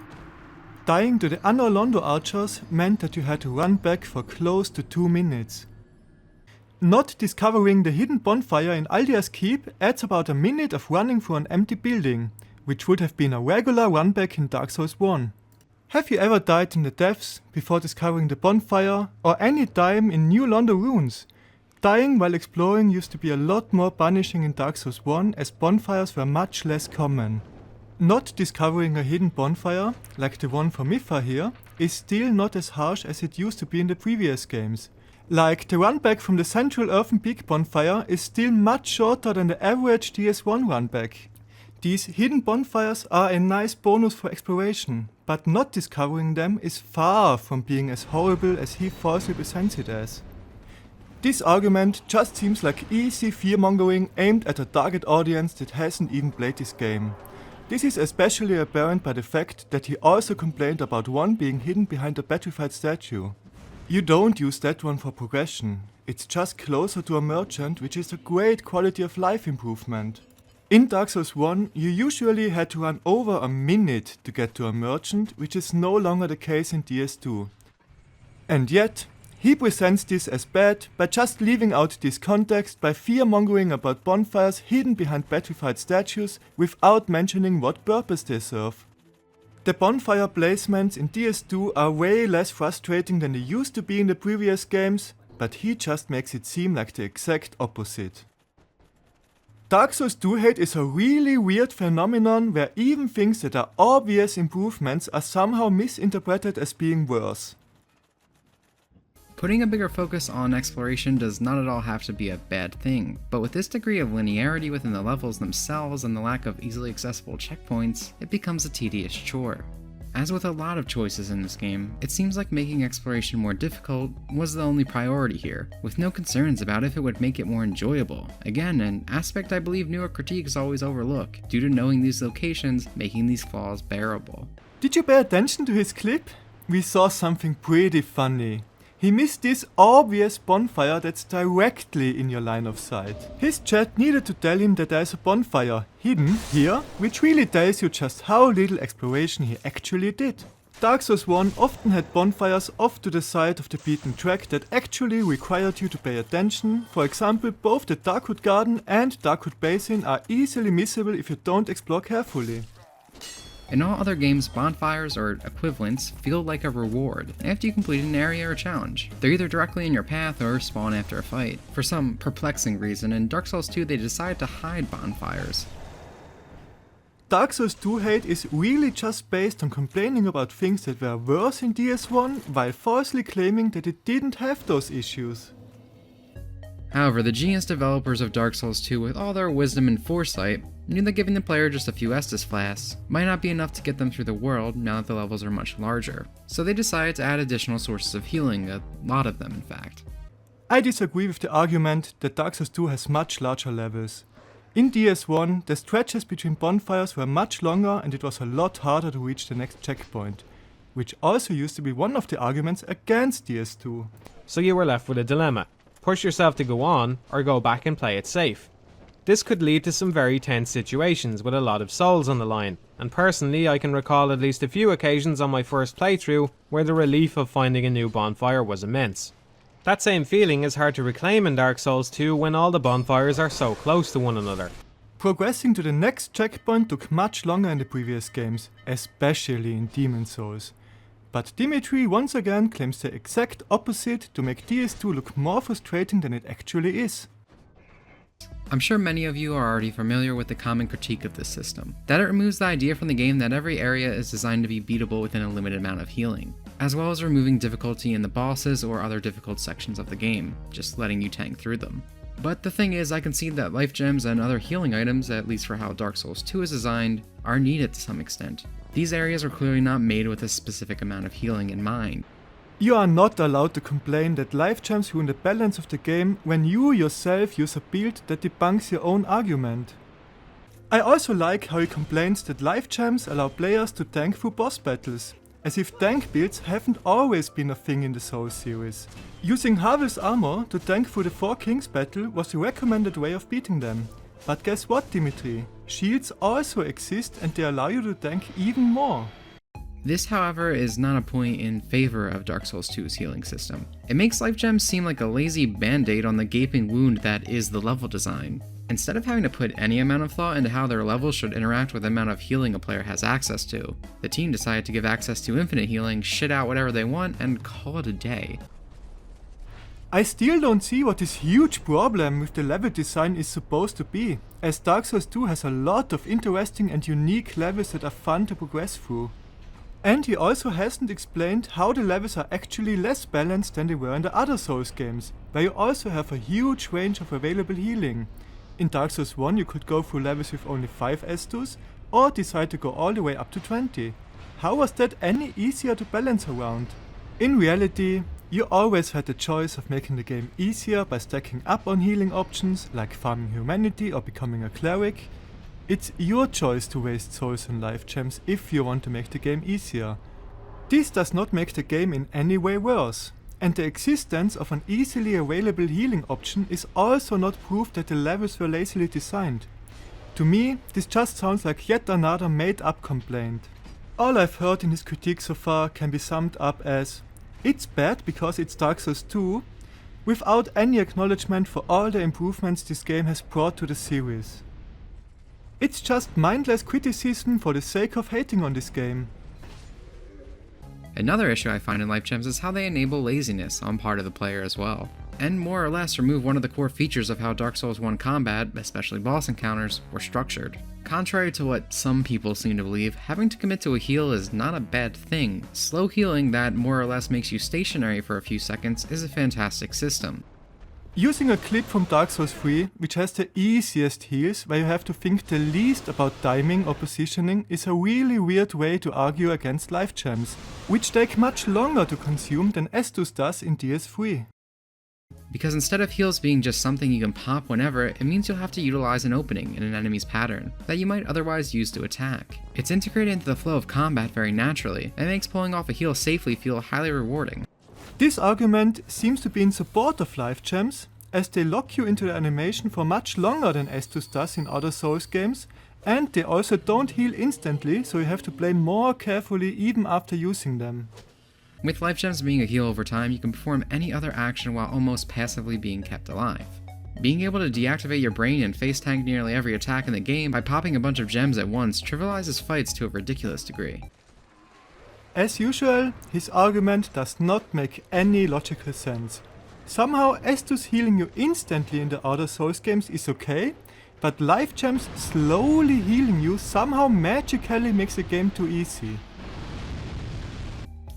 Dying to the Anor Londo archers meant that you had to run back for close to 2 minutes. Not discovering the hidden bonfire in Aldia's Keep adds about a minute of running through an empty building, which would have been a regular runback in Dark Souls 1. Have you ever died in the depths before discovering the bonfire, or any time in New Londo ruins? Dying while exploring used to be a lot more punishing in Dark Souls 1 as bonfires were much less common. Not discovering a hidden bonfire, like the one for Mifar here, is still not as harsh as it used to be in the previous games. Like, the runback from the central Earthen Peak bonfire is still much shorter than the average DS1 runback. These hidden bonfires are a nice bonus for exploration, but not discovering them is far from being as horrible as he falsely presents it as. This argument just seems like easy fearmongering aimed at a target audience that hasn't even played this game. This is especially apparent by the fact that he also complained about one being hidden behind a petrified statue. You don't use that one for progression, it's just closer to a merchant, which is a great quality of life improvement. In Dark Souls 1, you usually had to run over a minute to get to a merchant, which is no longer the case in DS2. And yet, he presents this as bad by just leaving out this context by fear-mongering about bonfires hidden behind petrified statues without mentioning what purpose they serve. The bonfire placements in DS2 are way less frustrating than they used to be in the previous games, but he just makes it seem like the exact opposite. Dark Souls 2 hate is a really weird phenomenon where even things that are obvious improvements are somehow misinterpreted as being worse. Putting a bigger focus on exploration does not at all have to be a bad thing, but with this degree of linearity within the levels themselves and the lack of easily accessible checkpoints, it becomes a tedious chore. As with a lot of choices in this game, it seems like making exploration more difficult was the only priority here, with no concerns about if it would make it more enjoyable. Again, an aspect I believe newer critiques always overlook, due to knowing these locations, making these flaws bearable. Did you pay attention to his clip? We saw something pretty funny. He missed this obvious bonfire that's directly in your line of sight. His chat needed to tell him that there's a bonfire hidden here, which really tells you just how little exploration he actually did. Dark Souls 1 often had bonfires off to the side of the beaten track that actually required you to pay attention. For example, both the Darkwood Garden and Darkwood Basin are easily missable if you don't explore carefully. In all other games, bonfires or equivalents feel like a reward after you complete an area or challenge. They're either directly in your path or spawn after a fight. For some perplexing reason, in Dark Souls 2 they decided to hide bonfires. Dark Souls 2 hate is really just based on complaining about things that were worse in DS1 while falsely claiming that it didn't have those issues. However, the genius developers of Dark Souls 2, with all their wisdom and foresight, knew that giving the player just a few Estus flasks might not be enough to get them through the world now that the levels are much larger, so they decided to add additional sources of healing, a lot of them in fact. I disagree with the argument that Dark Souls 2 has much larger levels. In DS1, the stretches between bonfires were much longer and it was a lot harder to reach the next checkpoint, which also used to be one of the arguments against DS2. So you were left with a dilemma: push yourself to go on, or go back and play it safe. This could lead to some very tense situations with a lot of souls on the line, and personally I can recall at least a few occasions on my first playthrough where the relief of finding a new bonfire was immense. That same feeling is hard to reclaim in Dark Souls 2 when all the bonfires are so close to one another. Progressing to the next checkpoint took much longer in the previous games, especially in Demon Souls. But Dimitri once again claims the exact opposite to make DS2 look more frustrating than it actually is. I'm sure many of you are already familiar with the common critique of this system, that it removes the idea from the game that every area is designed to be beatable within a limited amount of healing, as well as removing difficulty in the bosses or other difficult sections of the game, just letting you tank through them. But the thing is, I concede that Lifegems and other healing items, at least for how Dark Souls 2 is designed, are needed to some extent. These areas are clearly not made with a specific amount of healing in mind. You are not allowed to complain that Lifegems ruin the balance of the game when you yourself use a build that debunks your own argument. I also like how he complains that Lifegems allow players to tank through boss battles, as if tank builds haven't always been a thing in the Souls series. Using Havel's armor to tank through the Four Kings battle was the recommended way of beating them. But guess what, Dimitri? Shields also exist and they allow you to tank even more. This, however, is not a point in favor of Dark Souls 2's healing system. It makes Lifegems seem like a lazy band-aid on the gaping wound that is the level design. Instead of having to put any amount of thought into how their levels should interact with the amount of healing a player has access to, the team decided to give access to infinite healing, shit out whatever they want, and call it a day. I still don't see what this huge problem with the level design is supposed to be, as Dark Souls 2 has a lot of interesting and unique levels that are fun to progress through. And he also hasn't explained how the levels are actually less balanced than they were in the other Souls games, where you also have a huge range of available healing. In Dark Souls 1 you could go through levels with only 5 Estus, or decide to go all the way up to 20. How was that any easier to balance around? In reality, you always had the choice of making the game easier by stacking up on healing options, like farming humanity or becoming a cleric. It's your choice to waste souls and Lifegems if you want to make the game easier. This does not make the game in any way worse, and the existence of an easily available healing option is also not proof that the levels were lazily designed. To me, this just sounds like yet another made-up complaint. All I've heard in his critique so far can be summed up as: it's bad because it's Dark Souls 2, without any acknowledgement for all the improvements this game has brought to the series. It's just mindless criticism for the sake of hating on this game. Another issue I find in Lifegems is how they enable laziness on part of the player as well, and more or less remove one of the core features of how Dark Souls 1 combat, especially boss encounters, were structured. Contrary to what some people seem to believe, having to commit to a heal is not a bad thing. Slow healing that more or less makes you stationary for a few seconds is a fantastic system. Using a clip from Dark Souls 3, which has the easiest heals where you have to think the least about timing or positioning, is a really weird way to argue against Lifegems, which take much longer to consume than Estus does in DS3. Because instead of heals being just something you can pop whenever, it means you'll have to utilize an opening in an enemy's pattern that you might otherwise use to attack. It's integrated into the flow of combat very naturally, and makes pulling off a heal safely feel highly rewarding. This argument seems to be in support of Lifegems, as they lock you into the animation for much longer than Estus does in other Souls games, and they also don't heal instantly, so you have to play more carefully even after using them. With Lifegems being a heal over time, you can perform any other action while almost passively being kept alive. Being able to deactivate your brain and face tank nearly every attack in the game by popping a bunch of gems at once trivializes fights to a ridiculous degree. As usual, his argument does not make any logical sense. Somehow Estus healing you instantly in the other Souls games is okay, but Lifegems slowly healing you somehow magically makes the game too easy.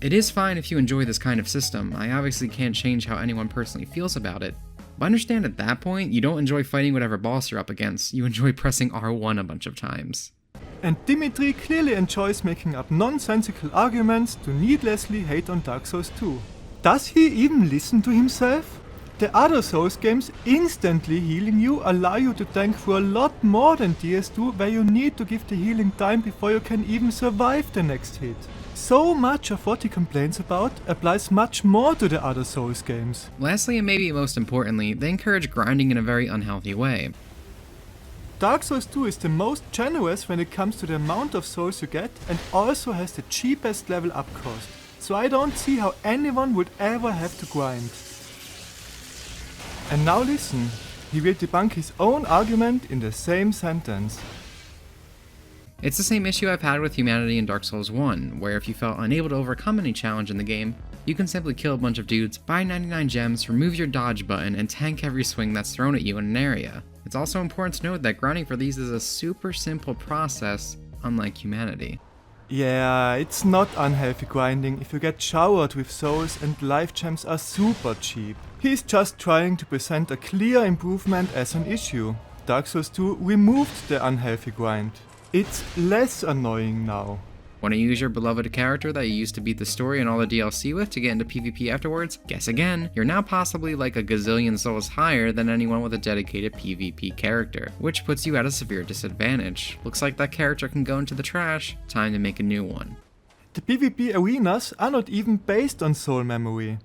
It is fine if you enjoy this kind of system. I obviously can't change how anyone personally feels about it. But understand at that point, you don't enjoy fighting whatever boss you're up against, you enjoy pressing R1 a bunch of times. And Dimitri clearly enjoys making up nonsensical arguments to needlessly hate on Dark Souls 2. Does he even listen to himself? The other Souls games instantly healing you allow you to tank for a lot more than DS2, where you need to give the healing time before you can even survive the next hit. So much of what he complains about applies much more to the other Souls games. Lastly, and maybe most importantly, they encourage grinding in a very unhealthy way. Dark Souls 2 is the most generous when it comes to the amount of souls you get and also has the cheapest level up cost. So I don't see how anyone would ever have to grind. And now listen, he will debunk his own argument in the same sentence. It's the same issue I've had with humanity in Dark Souls 1, where if you felt unable to overcome any challenge in the game, you can simply kill a bunch of dudes, buy 99 gems, remove your dodge button, and tank every swing that's thrown at you in an area. It's also important to note that grinding for these is a super simple process, unlike humanity. Yeah, it's not unhealthy grinding if you get showered with souls and life gems are super cheap. He's just trying to present a clear improvement as an issue. Dark Souls 2 removed the unhealthy grind. It's less annoying now. Want to use your beloved character that you used to beat the story and all the DLC with to get into PvP afterwards? Guess again, you're now possibly like a gazillion souls higher than anyone with a dedicated PvP character, which puts you at a severe disadvantage. Looks like that character can go into the trash, time to make a new one. The PvP arenas are not even based on soul memory.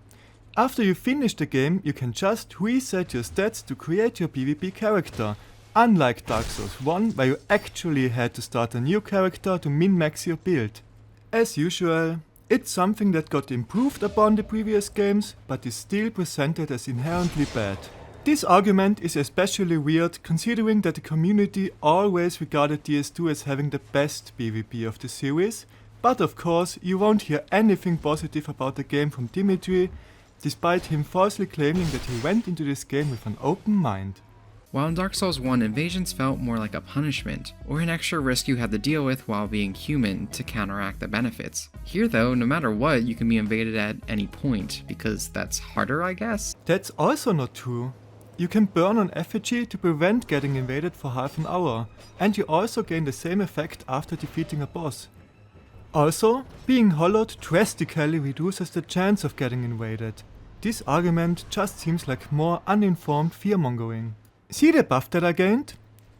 After you finish the game, you can just reset your stats to create your PvP character, unlike Dark Souls 1, where you actually had to start a new character to min-max your build. As usual, it's something that got improved upon the previous games, but is still presented as inherently bad. This argument is especially weird considering that the community always regarded DS2 as having the best PvP of the series, but of course you won't hear anything positive about the game from Dimitri, despite him falsely claiming that he went into this game with an open mind. While in Dark Souls 1, invasions felt more like a punishment, or an extra risk you had to deal with while being human to counteract the benefits. Here though, no matter what, you can be invaded at any point, because that's harder, I guess? That's also not true. You can burn on effigy to prevent getting invaded for half an hour, and you also gain the same effect after defeating a boss. Also, being hollowed drastically reduces the chance of getting invaded. This argument just seems like more uninformed fearmongering. See the buff that I gained?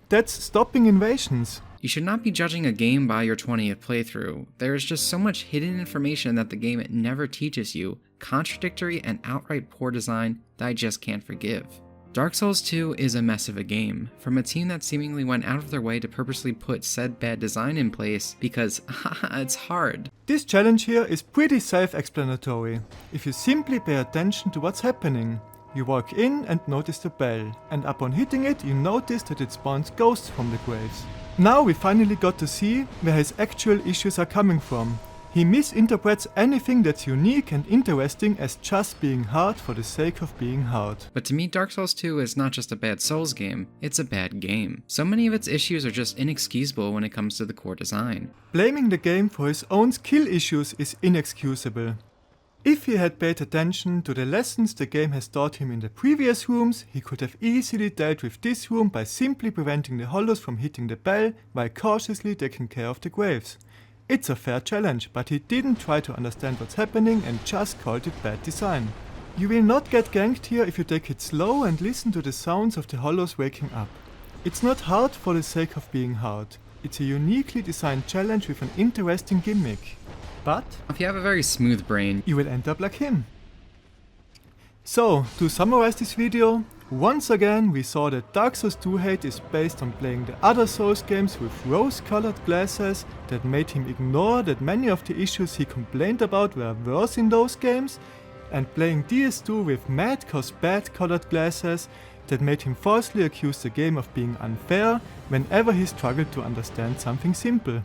That's stopping invasions. You should not be judging a game by your 20th playthrough. There is just so much hidden information that the game never teaches you, contradictory and outright poor design that I just can't forgive. Dark Souls 2 is a mess of a game, from a team that seemingly went out of their way to purposely put said bad design in place because, haha, it's hard. This challenge here is pretty self-explanatory, if you simply pay attention to what's happening. You walk in and notice the bell, and upon hitting it you notice that it spawns ghosts from the graves. Now we finally got to see where his actual issues are coming from. He misinterprets anything that's unique and interesting as just being hard for the sake of being hard. But to me, Dark Souls 2 is not just a bad Souls game, it's a bad game. So many of its issues are just inexcusable when it comes to the core design. Blaming the game for his own skill issues is inexcusable. If he had paid attention to the lessons the game has taught him in the previous rooms, he could have easily dealt with this room by simply preventing the hollows from hitting the bell while cautiously taking care of the graves. It's a fair challenge, but he didn't try to understand what's happening and just called it bad design. You will not get ganked here if you take it slow and listen to the sounds of the hollows waking up. It's not hard for the sake of being hard. It's a uniquely designed challenge with an interesting gimmick. But If you have a very smooth brain, you will end up like him. So, to summarize this video, once again we saw that Dark Souls 2 hate is based on playing the other Souls games with rose-colored glasses that made him ignore that many of the issues he complained about were worse in those games, and playing DS2 with mad cause bad colored glasses that made him falsely accuse the game of being unfair whenever he struggled to understand something simple.